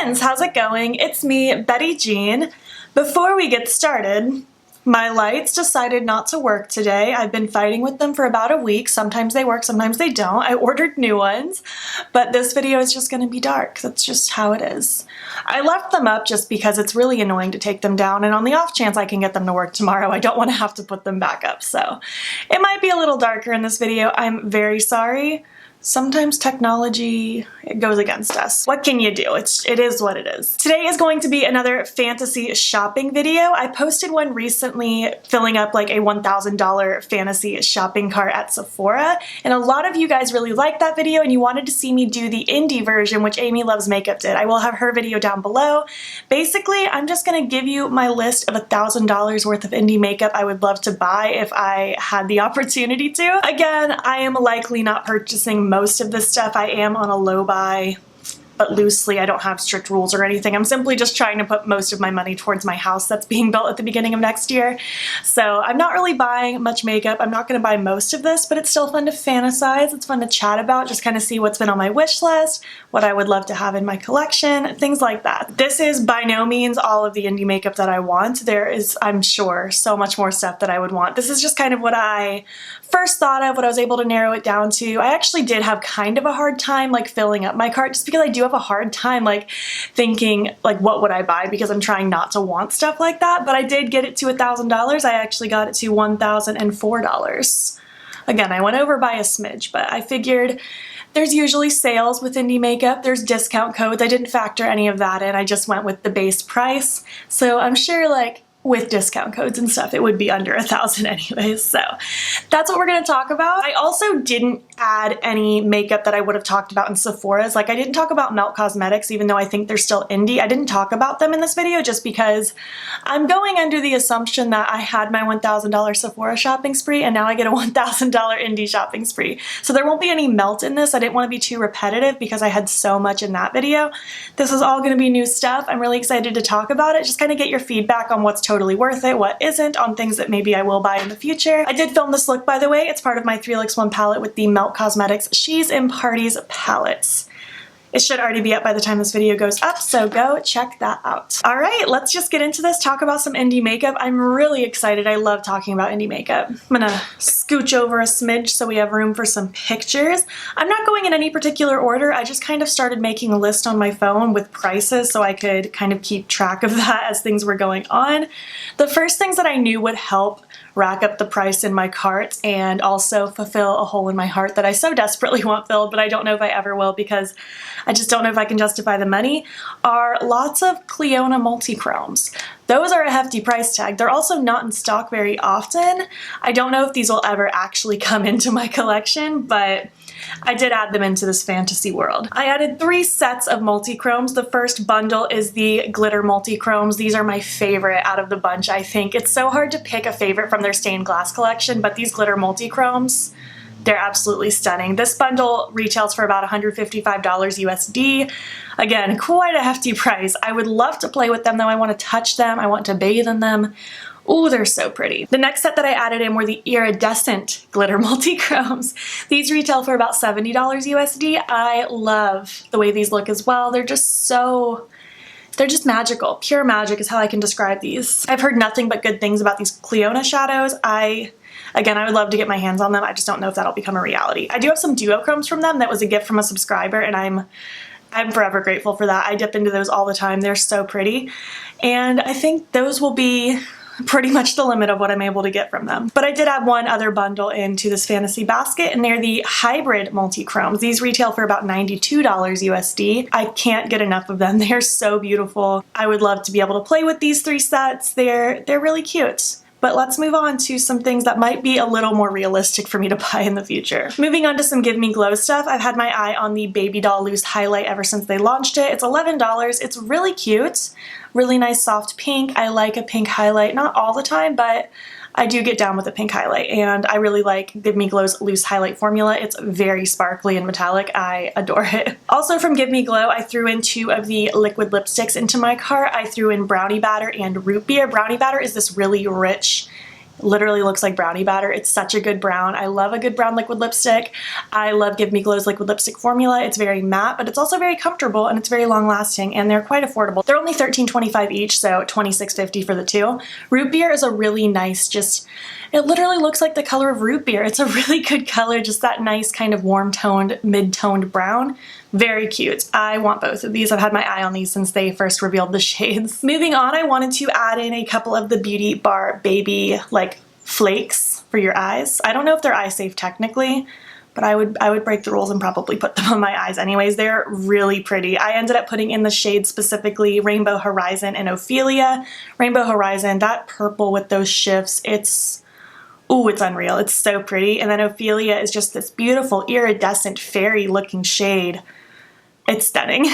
friends, how's it going? It's me, Betty Jean. Before we get started, my lights decided not to work today. I've been fighting with them for about a week. Sometimes they work, sometimes they don't. I ordered new ones, but this video is just gonna be dark. That's just how it is. I left them up just because it's really annoying to take them down, and on the off chance I can get them to work tomorrow, I don't want to have to put them back up. So it might be a little darker in this video. I'm very sorry. Sometimes technology, it goes against us. What can you do? It is what it is. Today is going to be another fantasy shopping video. I posted one recently filling up like a $1,000 fantasy shopping cart at Sephora, and a lot of you guys really liked that video and you wanted to see me do the indie version, which Amy Loves Makeup did. I will have her video down below. Basically, I'm just gonna give you my list of $1,000 worth of indie makeup I would love to buy if I had the opportunity to. Again, I am likely not purchasing most of this stuff. I am on a low buy, but loosely. I don't have strict rules or anything. I'm simply just trying to put most of my money towards my house that's being built at the beginning of next year. So I'm not really buying much makeup. I'm not going to buy most of this, but it's still fun to fantasize. It's fun to chat about, just kind of see what's been on my wish list, what I would love to have in my collection, things like that. This is by no means all of the indie makeup that I want. There is, I'm sure, so much more stuff that I would want. This is just kind of what I first thought of, what I was able to narrow it down to. I actually did have kind of a hard time like filling up my cart, just because I do have a hard time like thinking like what would I buy, because I'm trying not to want stuff like that. But I did get it to $1,000. I actually got it to $1,004. Again, I went over by a smidge, but I figured there's usually sales with indie makeup, there's discount codes. I didn't factor any of that in. I just went with the base price. So I'm sure like with discount codes and stuff, it would be under $1,000 anyways. So that's what we're gonna talk about. I also didn't add any makeup that I would have talked about in Sephora's. Like I didn't talk about Melt Cosmetics, even though I think they're still indie. I didn't talk about them in this video just because I'm going under the assumption that I had my $1,000 Sephora shopping spree and now I get a $1,000 indie shopping spree. So there won't be any Melt in this. I didn't want to be too repetitive because I had so much in that video. This is all gonna be new stuff. I'm really excited to talk about it. Just kind of get your feedback on what's totally worth it, what isn't, on things that maybe I will buy in the future. I did film this look, by the way. It's part of my 3LX1 palette with the Melt Cosmetics She's in Parties palettes. It should already be up by the time this video goes up, so go check that out. All right, let's just get into this, talk about some indie makeup. I'm really excited. I love talking about indie makeup. I'm gonna scooch over a smidge so we have room for some pictures. I'm not going in any particular order. I just kind of started making a list on my phone with prices so I could kind of keep track of that as things were going on. The first things that I knew would help rack up the price in my cart and also fulfill a hole in my heart that I so desperately want filled, but I don't know if I ever will because I just don't know if I can justify the money, are lots of Clionadh multi-chromes. Those are a hefty price tag. They're also not in stock very often. I don't know if these will ever actually come into my collection, but I did add them into this fantasy world. I added 3 sets of multi-chromes. The first bundle is the glitter multi-chromes. These are my favorite out of the bunch, I think. It's so hard to pick a favorite from their stained glass collection, but these glitter multi-chromes, they're absolutely stunning. This bundle retails for about $155 USD. Again, quite a hefty price. I would love to play with them though. I want to touch them. I want to bathe in them. Oh, they're so pretty. The next set that I added in were the iridescent glitter multi-chromes. These retail for about $70 USD. I love the way these look as well. They're just magical. Pure magic is how I can describe these. I've heard nothing but good things about these Clionadh shadows. Again, I would love to get my hands on them. I just don't know if that'll become a reality. I do have some duochromes from them. That was a gift from a subscriber, and I'm forever grateful for that. I dip into those all the time. They're so pretty. And I think those will be pretty much the limit of what I'm able to get from them. But I did add one other bundle into this fantasy basket, and they're the hybrid multi-chromes. These retail for about $92 USD. I can't get enough of them. They're so beautiful. I would love to be able to play with these 3 sets. They're really cute. But let's move on to some things that might be a little more realistic for me to buy in the future. Moving on to some Give Me Glow stuff, I've had my eye on the Baby Doll Loose Highlight ever since they launched it. It's $11. It's really cute. Really nice soft pink. I like a pink highlight, not all the time, but I do get down with a pink highlight, and I really like Give Me Glow's loose highlight formula. It's very sparkly and metallic. I adore it. Also from Give Me Glow, I threw in 2 of the liquid lipsticks into my cart. I threw in Brownie Batter and Root Beer. Brownie Batter is this really rich Literally looks like brownie batter. It's such a good brown. I love a good brown liquid lipstick. I love Give Me Glow's liquid lipstick formula. It's very matte, but it's also very comfortable and it's very long lasting, and they're quite affordable. They're only $13.25 each, so $26.50 for the two. Root beer is a really nice, it literally looks like the color of root beer. It's a really good color, just that nice kind of warm toned, mid-toned brown. Very cute. I want both of these. I've had my eye on these since they first revealed the shades. Moving on, I wanted to add in a couple of the Beauty Bar Baby like flakes for your eyes. I don't know if they're eye safe technically, but I would break the rules and probably put them on my eyes anyways. They're really pretty. I ended up putting in the shades specifically Rainbow Horizon and Ophelia. Rainbow Horizon, that purple with those shifts, it's unreal. It's so pretty. And then Ophelia is just this beautiful iridescent fairy looking shade. It's stunning.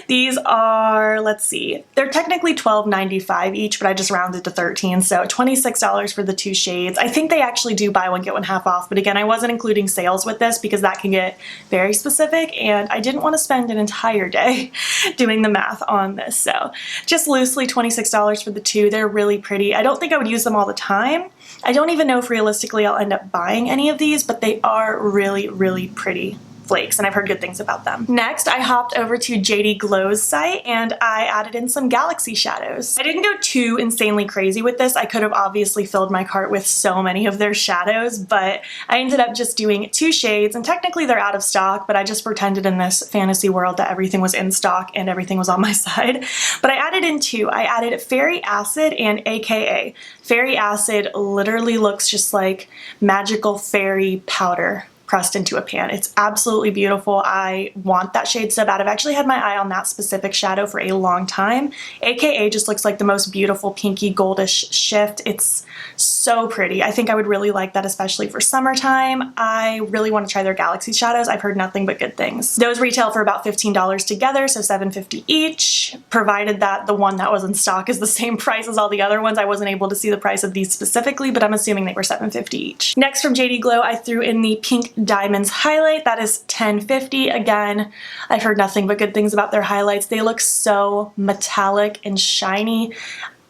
These are, let's see, they're technically $12.95 each, but I just rounded to $13, so $26 for the two shades. I think they actually do buy one, get one half off, but again, I wasn't including sales with this because that can get very specific, and I didn't want to spend an entire day doing the math on this, so just loosely $26 for the two. They're really pretty. I don't think I would use them all the time. I don't even know if realistically I'll end up buying any of these, but they are really, really pretty flakes, and I've heard good things about them. Next, I hopped over to JD Glow's site and I added in some Galaxy shadows. I didn't go too insanely crazy with this. I could have obviously filled my cart with so many of their shadows, but I ended up just doing two shades, and technically they're out of stock, but I just pretended in this fantasy world that everything was in stock and everything was on my side. But I added in two. I added Fairy Acid and AKA. Fairy Acid literally looks just like magical fairy powder pressed into a pan. It's absolutely beautiful. I want that shade so bad. I've actually had my eye on that specific shadow for a long time. AKA just looks like the most beautiful pinky goldish shift. It's so pretty. I think I would really like that, especially for summertime. I really want to try their Galaxy shadows. I've heard nothing but good things. Those retail for about $15 together, so $7.50 each, provided that the one that was in stock is the same price as all the other ones. I wasn't able to see the price of these specifically, but I'm assuming they were $7.50 each. Next, from JD Glow, I threw in the Pink Diamonds highlight. That is $10.50. Again, I've heard nothing but good things about their highlights. They look so metallic and shiny.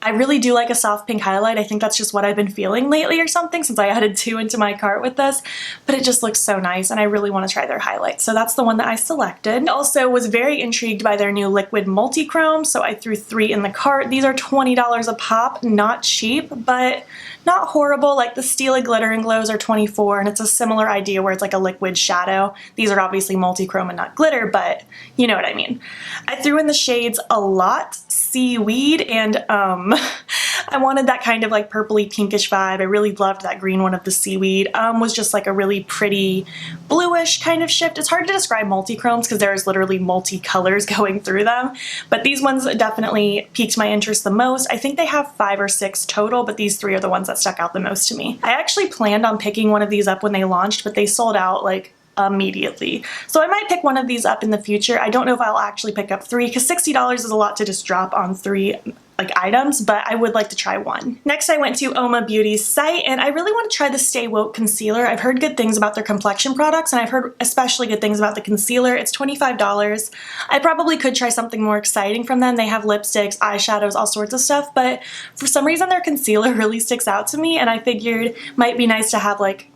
I really do like a soft pink highlight. I think that's just what I've been feeling lately or something since I added two into my cart with this, but it just looks so nice and I really want to try their highlight. So that's the one that I selected. Also was very intrigued by their new liquid multi-chrome, so I threw three in the cart. These are $20 a pop, not cheap, but not horrible. Like the Stila Glitter and Glows are $24, and it's a similar idea where it's like a liquid shadow. These are obviously multi-chrome and not glitter, but you know what I mean. I threw in the shades A Lot, Seaweed, and I wanted that kind of like purpley pinkish vibe. I really loved that green one of the Seaweed. Was just like a really pretty bluish kind of shift. It's hard to describe multi-chromes because there's literally multi-colors going through them, but these ones definitely piqued my interest the most. I think they have 5 or 6 total, but these 3 are the ones that stuck out the most to me. I actually planned on picking one of these up when they launched, but they sold out like immediately. So I might pick one of these up in the future. I don't know if I'll actually pick up 3 because $60 is a lot to just drop on 3 like items, but I would like to try one. Next, I went to Oma Beauty's site and I really want to try the Stay Woke concealer. I've heard good things about their complexion products and I've heard especially good things about the concealer. It's $25. I probably could try something more exciting from them. They have lipsticks, eyeshadows, all sorts of stuff, but for some reason their concealer really sticks out to me and I figured it might be nice to have like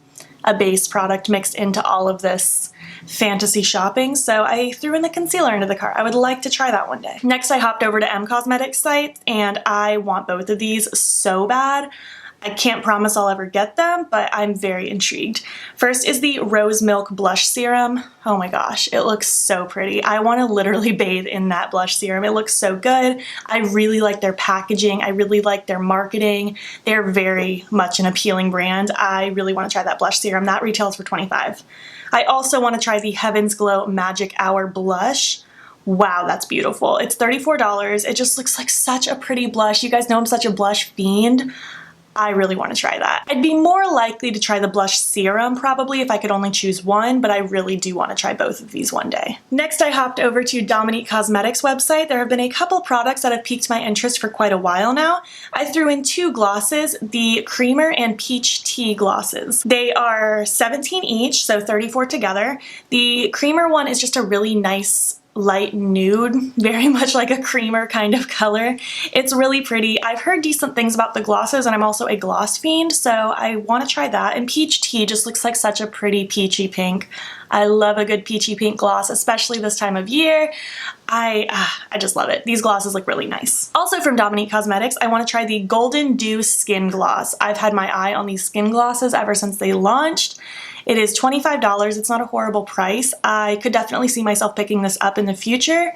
a base product mixed into all of this fantasy shopping, so I threw in the concealer into the cart. I would like to try that one day. Next, I hopped over to M Cosmetics site and I want both of these so bad. I can't promise I'll ever get them, but I'm very intrigued. First is the Rose Milk Blush Serum. Oh my gosh, it looks so pretty. I want to literally bathe in that blush serum. It looks so good. I really like their packaging. I really like their marketing. They're very much an appealing brand. I really want to try that blush serum. That retails for $25. I also want to try the Heaven's Glow Magic Hour Blush. Wow, that's beautiful. It's $34. It just looks like such a pretty blush. You guys know I'm such a blush fiend. I really want to try that. I'd be more likely to try the blush serum probably if I could only choose one, but I really do want to try both of these one day. Next, I hopped over to Dominique Cosmetics website. There have been a couple products that have piqued my interest for quite a while now. I threw in 2 glosses, the Creamer and Peach Tea glosses. They are $17 each, so $34 together. The Creamer one is just a really nice light nude, very much like a creamer kind of color. It's really pretty. I've heard decent things about the glosses, and I'm also a gloss fiend, so I want to try that. And Peach Tea just looks like such a pretty peachy pink. I love a good peachy pink gloss, especially this time of year. I just love it. These glosses look really nice. Also from Dominique Cosmetics, I want to try the Golden Dew Skin Gloss. I've had my eye on these skin glosses ever since they launched. It is $25. It's not a horrible price. I could definitely see myself picking this up in the future.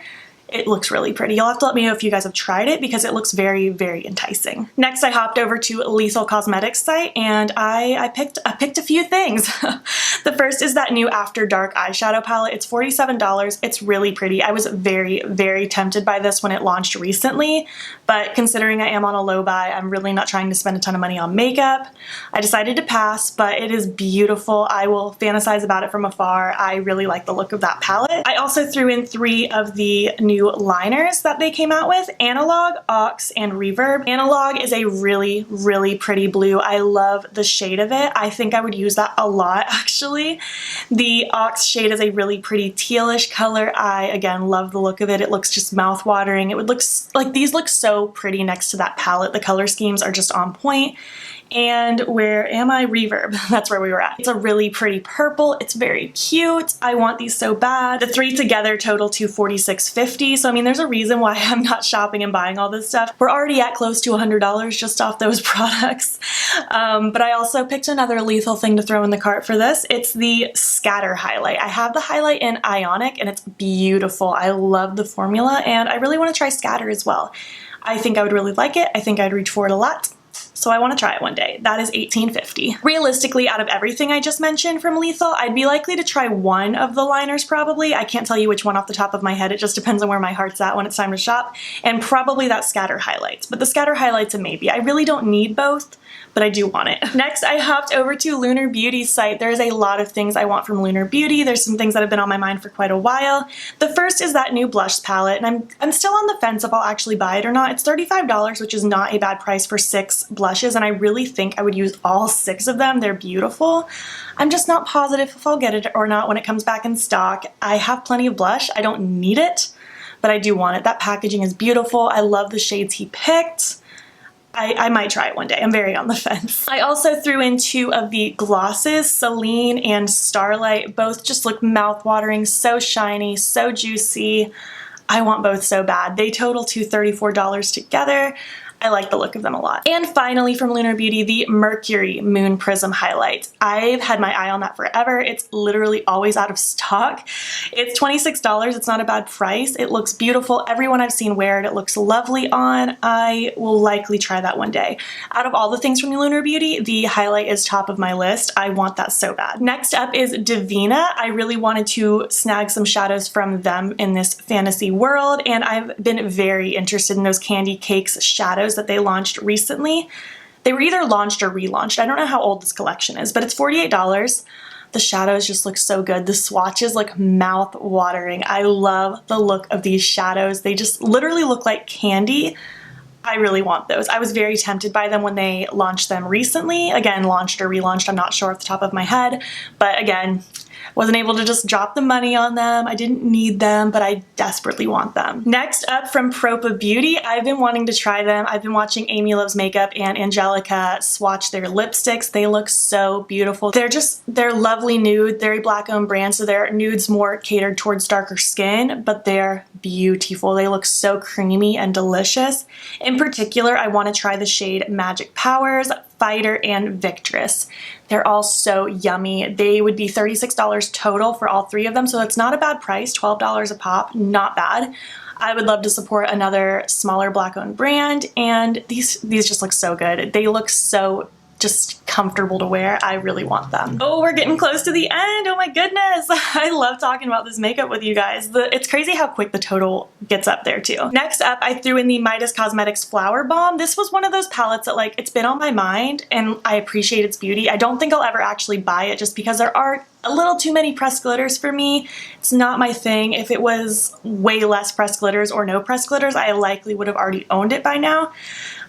It looks really pretty. You'll have to let me know if you guys have tried it because it looks very, very enticing. Next, I hopped over to Lethal Cosmetics site and I picked a few things. The first is that new After Dark eyeshadow palette. It's $47. It's really pretty. I was very, very tempted by this when it launched recently, but considering I am on a low buy, I'm really not trying to spend a ton of money on makeup. I decided to pass, but it is beautiful. I will fantasize about it from afar. I really like the look of that palette. I also threw in 3 of the new liners that they came out with, Analog, Ox, and Reverb. Analog is a really, really pretty blue. I love the shade of it. I think I would use that a lot, actually. The Ox shade is a really pretty tealish color. I, again, love the look of it. It looks just mouth-watering. It would look like these look so pretty next to that palette. The color schemes are just on point. And where am I? Reverb. That's where we were at. It's a really pretty purple. It's very cute. I want these so bad. The 3 together total to $46.50. So I mean, there's a reason why I'm not shopping and buying all this stuff. We're already at close to $100 just off those products. But I also picked another Lethal thing to throw in the cart for this. It's the Scatter highlight. I have the highlight in Ionic and it's beautiful. I love the formula and I really want to try Scatter as well. I think I would really like it. I think I'd reach for it a lot. So I want to try it one day. That is $18.50. Realistically, out of everything I just mentioned from Lethal, I'd be likely to try one of the liners probably. I can't tell you which one off the top of my head. It just depends on where my heart's at when it's time to shop. And probably that Scatter highlights. But the Scatter highlights a maybe. I really don't need both, but I do want it. Next, I hopped over to Lunar Beauty's site. There's a lot of things I want from Lunar Beauty. There's some things that have been on my mind for quite a while. The first is that new blush palette, and I'm still on the fence if I'll actually buy it or not. It's $35, which is not a bad price for 6 blushes, and I really think I would use all 6 of them. They're beautiful. I'm just not positive if I'll get it or not when it comes back in stock. I have plenty of blush. I don't need it, but I do want it. That packaging is beautiful. I love the shades he picked. I might try it one day. I'm very on the fence. I also threw in 2 of the glosses, Celine and Starlight. Both just look mouth-watering, so shiny, so juicy. I want both so bad. They total to $34 together. I like the look of them a lot. And finally from Lunar Beauty, the Mercury Moon Prism Highlight. I've had my eye on that forever. It's literally always out of stock. It's $26. It's not a bad price. It looks beautiful. Everyone I've seen wear it. It looks lovely on. I will likely try that one day. Out of all the things from Lunar Beauty, the highlight is top of my list. I want that so bad. Next up is Davina. I really wanted to snag some shadows from them in this fantasy world, and I've been very interested in those Candy Cakes shadows that they launched recently. They were either launched or relaunched. I don't know how old this collection is, but it's $48. The shadows just look so good. The swatches look mouth-watering. I love the look of these shadows. They just literally look like candy. I really want those. I was very tempted by them when they launched them recently. Again, launched or relaunched, I'm not sure off the top of my head, but again, wasn't able to just drop the money on them. I didn't need them, but I desperately want them. Next up from Propa Beauty, I've been wanting to try them. I've been watching Amy Loves Makeup and Angelica swatch their lipsticks. They look so beautiful. They're lovely nude. They're a black-owned brand, so their nudes more catered towards darker skin, but they're beautiful. They look so creamy and delicious. In particular, I want to try the shade Magic Powers, Fighter, and Victress. They're all so yummy. They would be $36 total for all 3 of them, so it's not a bad price, $12 a pop, not bad. I would love to support another smaller black-owned brand, and these just look so good. They look so just comfortable to wear. I really want them. Oh, we're getting close to the end. Oh my goodness. I love talking about this makeup with you guys. It's crazy how quick the total gets up there too. Next up, I threw in the Midas Cosmetics Flower Bomb. This was one of those palettes that it's been on my mind and I appreciate its beauty. I don't think I'll ever actually buy it just because there are a little too many pressed glitters for me. It's not my thing. If it was way less pressed glitters or no pressed glitters, I likely would have already owned it by now.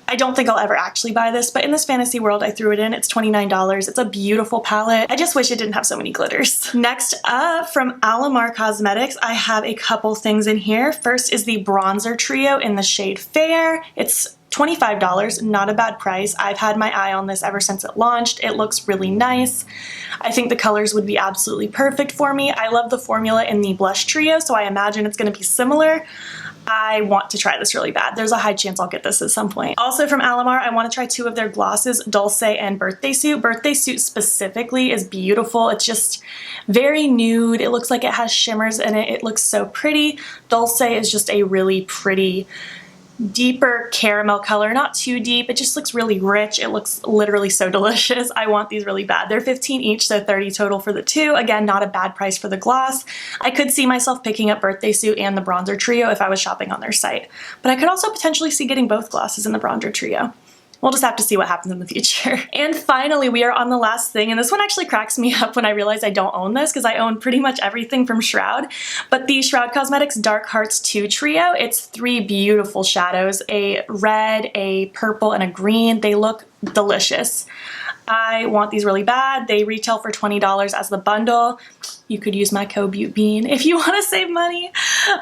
I don't think I'll ever actually buy this, but in this fantasy world I threw it in. It's $29. It's a beautiful palette. I just wish it didn't have so many glitters. Next up, from Alamar Cosmetics, I have a couple things in here. First is the bronzer trio in the shade Fair. It's $25, not a bad price. I've had my eye on this ever since it launched. It looks really nice. I think the colors would be absolutely perfect for me. I love the formula in the blush trio, so I imagine it's going to be similar. I want to try this really bad. There's a high chance I'll get this at some point. Also from Alamar, I want to try two of their glosses, Dulce and Birthday Suit. Birthday Suit specifically is beautiful. It's just very nude. It looks like it has shimmers in it. It looks so pretty. Dulce is just a really pretty, deeper caramel color, not too deep. It just looks really rich. It looks literally so delicious. I want these really bad. They're $15 each, so $30 total for the two. Again, not a bad price for the gloss. I could see myself picking up Birthday Suit and the bronzer trio if I was shopping on their site, but I could also potentially see getting both glosses in the bronzer trio. We'll just have to see what happens in the future. And finally, we are on the last thing, and this one actually cracks me up when I realize I don't own this because I own pretty much everything from Shroud, but the Shroud Cosmetics Dark Hearts 2 trio. It's 3 beautiful shadows, a red, a purple, and a green. They look delicious. I want these really bad. They retail for $20 as the bundle. You could use my code BEAUTBEAN if you want to save money.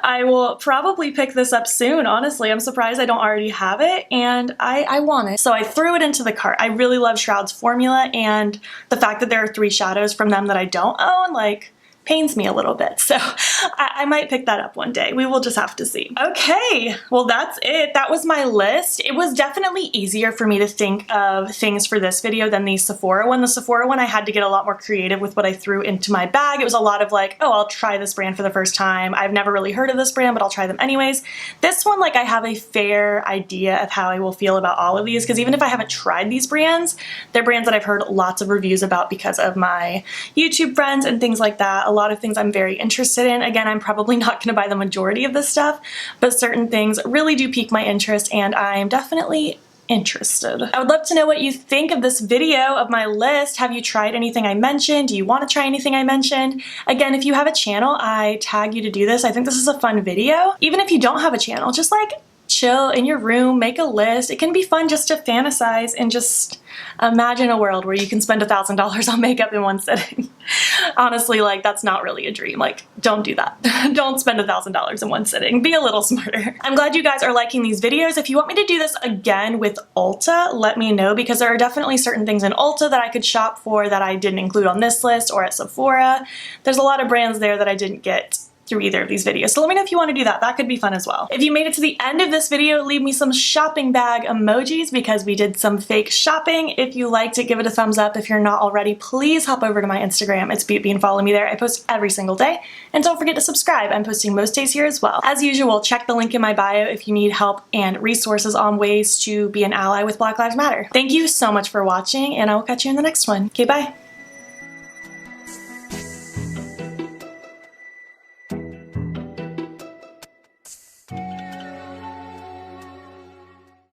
I will probably pick this up soon, honestly. I'm surprised I don't already have it, and I want it. So I threw it into the cart. I really love Shroud's formula, and the fact that there are 3 shadows from them that I don't own, like, pains me a little bit. So I might pick that up one day. We will just have to see. Okay, well that's it. That was my list. It was definitely easier for me to think of things for this video than the Sephora one. The Sephora one, I had to get a lot more creative with what I threw into my bag. It was a lot of like, oh, I'll try this brand for the first time. I've never really heard of this brand, but I'll try them anyways. This one, like, I have a fair idea of how I will feel about all of these, because even if I haven't tried these brands, they're brands that I've heard lots of reviews about because of my YouTube friends and things like that. A lot of things I'm very interested in. Again, I'm probably not going to buy the majority of this stuff, but certain things really do pique my interest, and I'm definitely interested. I would love to know what you think of this video, of my list. Have you tried anything I mentioned? Do you want to try anything I mentioned? Again, if you have a channel, I tag you to do this. I think this is a fun video. Even if you don't have a channel, just like chill in your room, make a list. It can be fun just to fantasize and just imagine a world where you can spend $1,000 on makeup in one sitting. Honestly, like, that's not really a dream. Like, don't do that. Don't spend $1,000 in one sitting. Be a little smarter. I'm glad you guys are liking these videos. If you want me to do this again with Ulta, let me know, because there are definitely certain things in Ulta that I could shop for that I didn't include on this list, or at Sephora. There's a lot of brands there that I didn't get through either of these videos. So let me know if you want to do that. That could be fun as well. If you made it to the end of this video, leave me some shopping bag emojis because we did some fake shopping. If you liked it, give it a thumbs up. If you're not already, please hop over to my Instagram. It's BeautyBean. Follow me there. I post every single day. And don't forget to subscribe. I'm posting most days here as well. As usual, check the link in my bio if you need help and resources on ways to be an ally with Black Lives Matter. Thank you so much for watching, and I will catch you in the next one. Okay, bye.